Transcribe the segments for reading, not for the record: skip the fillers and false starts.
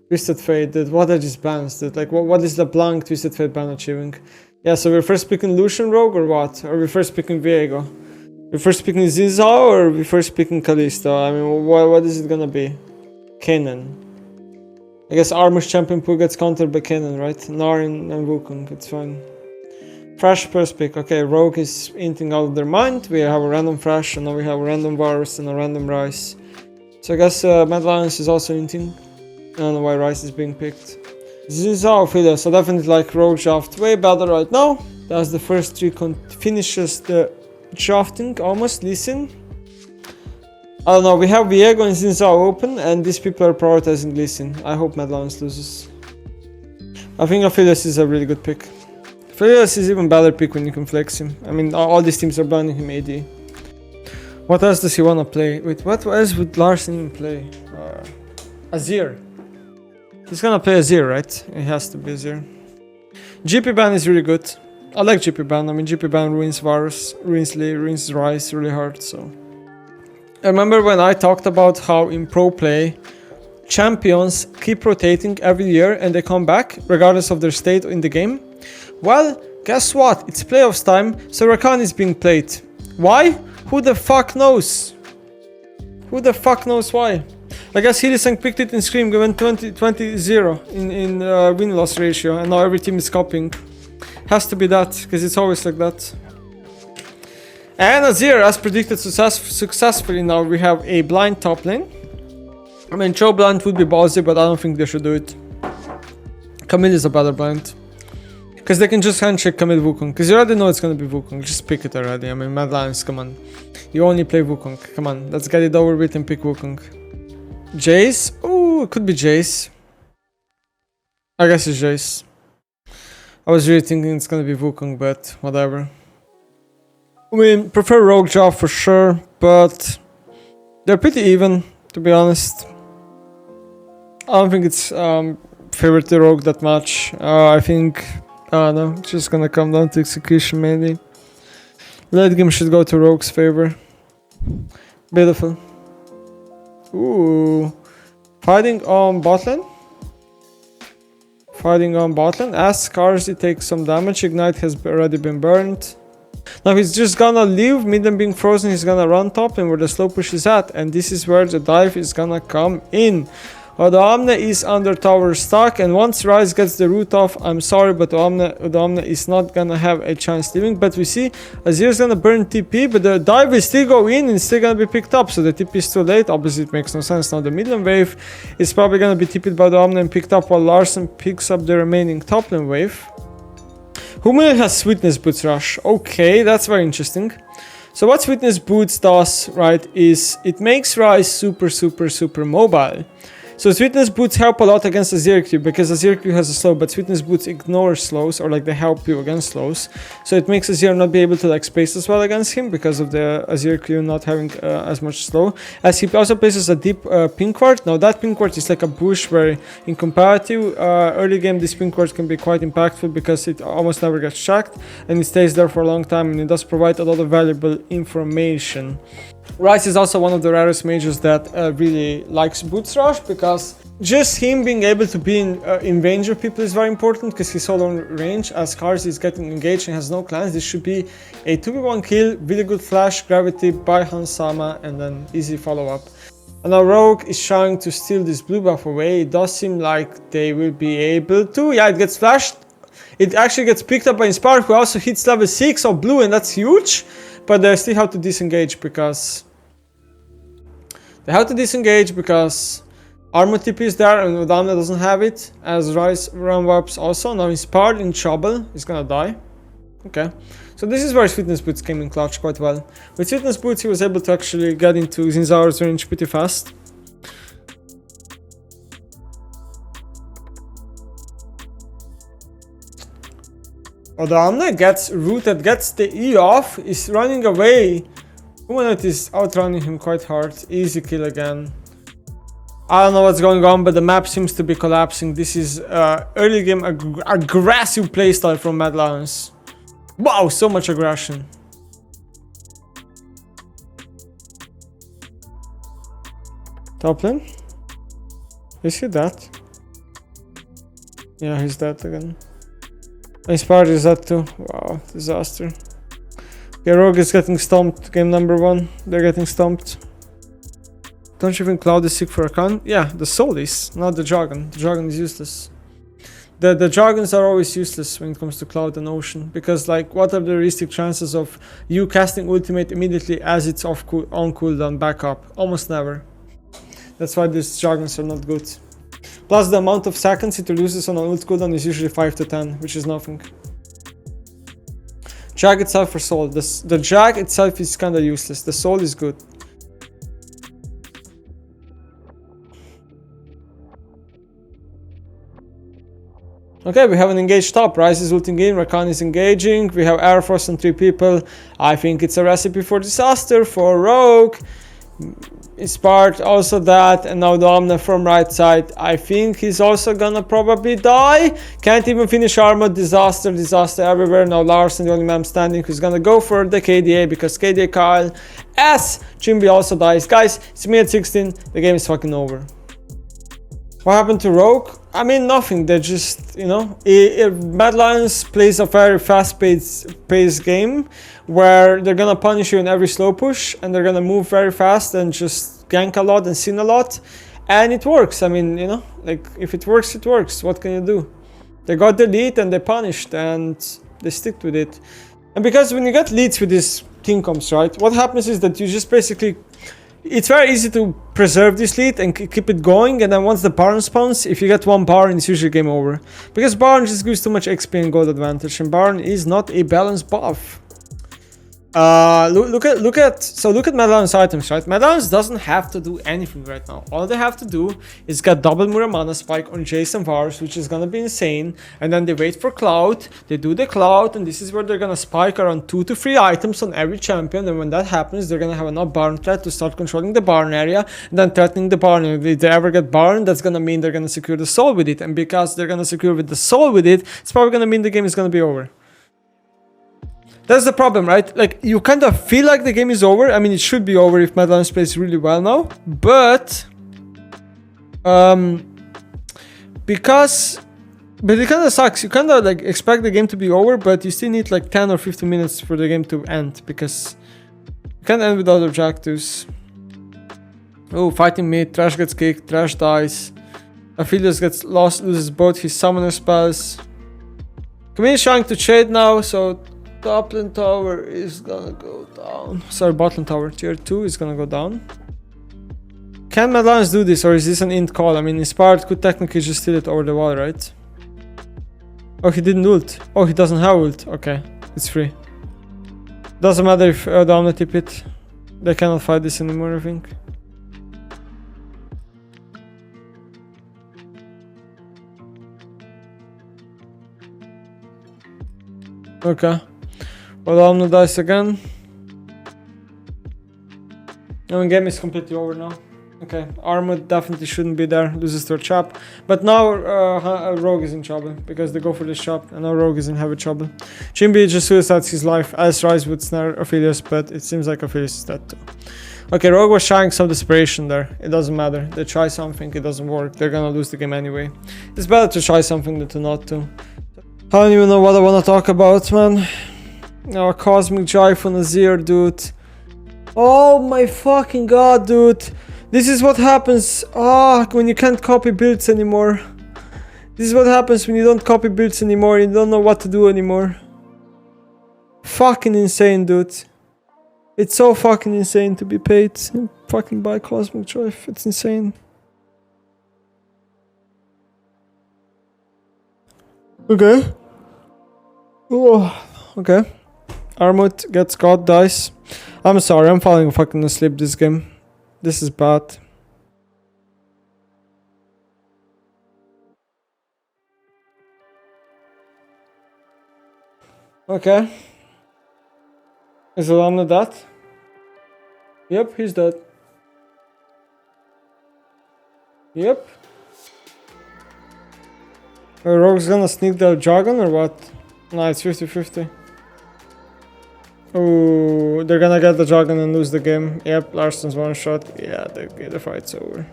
Twisted Fate, dude. What are these bans, dude? Like, what is the blank Twisted Fate ban achieving? Yeah, so we're first picking Lucian Rogue or what? Or we're first picking Viego? We're first picking Zinzao or we're first picking Callisto? I mean, what is it gonna be? Kanan. I guess Armor's Champion pool gets countered by Kanan, right? Narin and Wukong, it's fine. Fresh first pick. Okay, Rogue is inting out of their mind. We have a random Fresh, and now we have a random Varus and a random Rice. So I guess Mad Lions is also inting. I don't know why Rice is being picked. Zinzao Fila, so definitely like Rogue draft way better right now. That's the first 3 finishes the drafting almost. Listen. I don't know, we have Viego and Zinzao open and these people are prioritizing Listen. I hope Mad Lions loses. I think Aphelios is a really good pick. Aphelios is even better pick when you can flex him. I mean, all these teams are banning him AD. What else does he wanna play? Wait, what else would Larsen play? Azir. He's gonna play Azir, right? It has to be Azir. GP ban is really good. I like GP ban. I mean, GP ban ruins Varus, ruins Lee, ruins Rice really hard, so. I remember when I talked about how in pro play, champions keep rotating every year and they come back, regardless of their state in the game. Well, guess what? It's playoffs time, so Rakan is being played. Why? Who the fuck knows? Who the fuck knows why? I guess Hylissang picked it in Scream, given 20-0 in win-loss ratio, and now every team is copying. Has to be that, because it's always like that. And Azir, as predicted successfully, now we have a blind top lane. I mean, Cho blind would be ballsy, but I don't think they should do it. Camille is a better blind. Because they can just handshake Camille Wukong, because you already know it's gonna be Wukong, just pick it already. I mean, Mad Lions, come on. You only play Wukong, come on, let's get it over with and pick Wukong. Jace? Oh, it could be Jace. I guess it's Jace. I was really thinking it's gonna be Wukong, but whatever. I mean, prefer Rogue job for sure, but they're pretty even, to be honest. I don't think it's favorite the Rogue that much. I think, I don't know, it's just gonna come down to execution mainly. Late game should go to Rogue's favor. Beautiful. Ooh. Fighting on bot lane. Fighting on bot lane. As Scarsy takes some damage, Ignite has already been burned. Now he's just gonna leave, mid lane being frozen, he's gonna run top lane where the slow push is at. And this is where the dive is gonna come in. Odoamne is under tower stuck, and once Ryze gets the root off, I'm sorry, but Odoamne is not gonna have a chance living. But we see Azir is gonna burn TP, but the dive will still go in and it's still gonna be picked up. So the TP is too late. Obviously, it makes no sense. Now the mid lane wave is probably gonna be TP'd by Odoamne and picked up while Larsen picks up the remaining top lane wave. Hummel has Sweetness Boots Rush. Okay, that's very interesting. So what Sweetness Boots does, right, is it makes Ryze super mobile. So Sweetness Boots help a lot against Azir Q, because Azir Q has a slow, but Sweetness Boots ignore slows, or like they help you against slows. So it makes Azir not be able to like space as well against him, because of the Azir Q not having as much slow. As he also places a deep pink ward. Now that pink ward is like a bush where in comparative early game this pink ward can be quite impactful, because it almost never gets checked and it stays there for a long time, and it does provide a lot of valuable information. Ryze is also one of the rarest mages that really likes Boots Rush, because just him being able to be in range of people is very important, because he's so long range. As Kars is getting engaged and has no clans, this should be a 2v1 kill, really good flash, gravity by Hansama, and then easy follow-up. And now Rogue is trying to steal this blue buff away. It does seem like they will be able to. Yeah, it gets flashed. It actually gets picked up by Inspire, who also hits level 6 of blue, and that's huge. But they still have to disengage, because Armor TP is there and Odoamne doesn't have it, as Ryze run warps also. Now Inspired in trouble, he's gonna die. Okay, so this is where Sweetness Boots came in clutch quite well. With Sweetness Boots he was able to actually get into Zinzao's range pretty fast. Odoamne gets rooted, gets the E off, is running away. Humanoid is outrunning him quite hard. Easy kill again. I don't know what's going on, but the map seems to be collapsing. This is early game aggressive playstyle from Mad Lions. Wow, so much aggression. Top lane. Is he dead? Yeah, he's dead again. Inspired is dead too. Wow, disaster. Okay, Rogue is getting stomped. Game number 1. They're getting stomped. Don't you think Cloud is sick for a con? Yeah, the Soul is, not the Jargon. The Jargon is useless. The Jargons are always useless when it comes to Cloud and Ocean. Because, like, what are the realistic chances of you casting Ultimate immediately as it's on cooldown back up? Almost never. That's why these Jargons are not good. Plus, the amount of seconds it reduces on an ult cooldown is usually 5 to 10, which is nothing. Jag itself for Soul. The Jag itself is kinda useless. The Soul is good. Okay, we have an engaged top. Ryze is ulting in, Rakan is engaging. We have Air Force and 3 people. I think it's a recipe for disaster for Rogue. Inspired also that, and now Domna from right side. I think he's also gonna probably die. Can't even finish armor. Disaster, disaster everywhere. Now Larson, the only man standing, who's gonna go for the KDA because KDA Kyle S. Chimby also dies. Guys, it's me at 16. The game is fucking over. What happened to Rogue? I mean, nothing. They're just, you know, Mad Lions plays a very fast-paced game where they're gonna punish you in every slow push and they're gonna move very fast and just gank a lot and sin a lot, and it works. I mean, you know, like, if it works, it works. What can you do? They got the lead and they punished and they stick with it. And because when you get leads with these team comps, right, what happens is that you just basically, it's very easy to preserve this lead and keep it going, and then once the Baron spawns, if you get 1 Baron, it's usually game over. Because Baron just gives too much XP and gold advantage, and Baron is not a balanced buff. Look at Mad Lion's items, right? Mad Lions doesn't have to do anything right now. All they have to do is get double Muramana spike on Jason Vars, which is gonna be insane, and then they wait for Cloud, they do the Cloud, and this is where they're gonna spike around 2 to 3 items on every champion, and when that happens, they're gonna have enough Baron threat to start controlling the Baron area, and then threatening the Baron. If they ever get Baron, that's gonna mean they're gonna secure the Soul with it, and because they're gonna secure with the Soul with it, it's probably gonna mean the game is gonna be over. That's the problem, right? Like, you kind of feel like the game is over. I mean, it should be over if Mad Lions plays really well now. But it kind of sucks. You kind of like expect the game to be over, but you still need like 10 or 15 minutes for the game to end, because you can't end without objectives. Oh, fighting mid. Trash gets kicked. Trash dies. Aphelios gets lost, loses both his summoner spells. Camille is trying to trade now, so top lane tower is gonna go down. Sorry, bottom tower, tier 2 is gonna go down. Can Mad Lions do this, or is this an int call? I mean, Inspired could technically just steal it over the wall, right? Oh, he didn't ult. Oh, he doesn't have ult. Okay, it's free. Doesn't matter if the Omni tip it. They cannot fight this anymore, I think. Okay. Well, Omni dies again. The game is completely over now. Okay, Armor definitely shouldn't be there, loses to a chop. But now Rogue is in trouble, because they go for this chop, and now Rogue is in heavy trouble. Chimby just suicides his life, as Ryze would snare Aphelios, but it seems like Aphelios is dead too. Okay, Rogue was showing some desperation there. It doesn't matter. They try something, it doesn't work. They're gonna lose the game anyway. It's better to try something than to not to. I don't even know what I want to talk about, man. Our Cosmic Jive on Azir, dude. Oh my fucking god, dude. This is what happens when you can't copy builds anymore. This is what happens when you don't copy builds anymore. You don't know what to do anymore. Fucking insane, dude. It's so fucking insane to be paid and fucking buy Cosmic Jive. It's insane. Okay. Oh, okay. Armut gets God, dies. I'm sorry, I'm falling fucking asleep this game. This is bad. Okay. Is Alamna dead? Yep, he's dead. Yep. Rogue's gonna sneak the Jargon or what? No, it's 50-50. Oh, they're gonna get the Jargon and lose the game. Yep, Larson's one shot. Yeah, the fight's over.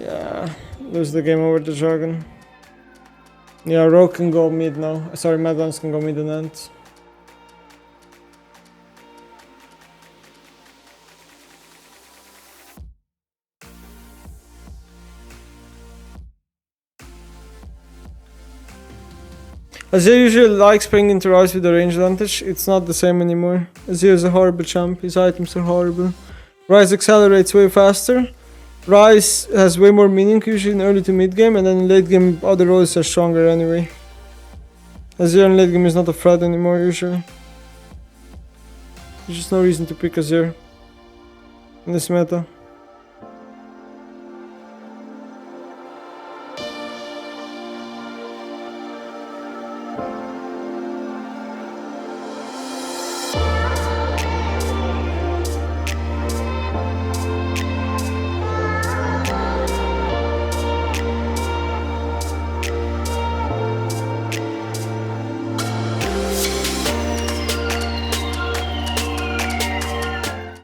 Yeah, lose the game over the dragon. Yeah, Rogue can go mid now. Sorry, Madlands can go mid and end. Azir usually likes playing into Ryze with the range advantage. It's not the same anymore. Azir is a horrible champ. His items are horrible. Ryze accelerates way faster. Ryze has way more meaning usually in early to mid game, and then in late game other roles are stronger anyway. Azir in late game is not a threat anymore usually. There's just no reason to pick Azir in this meta.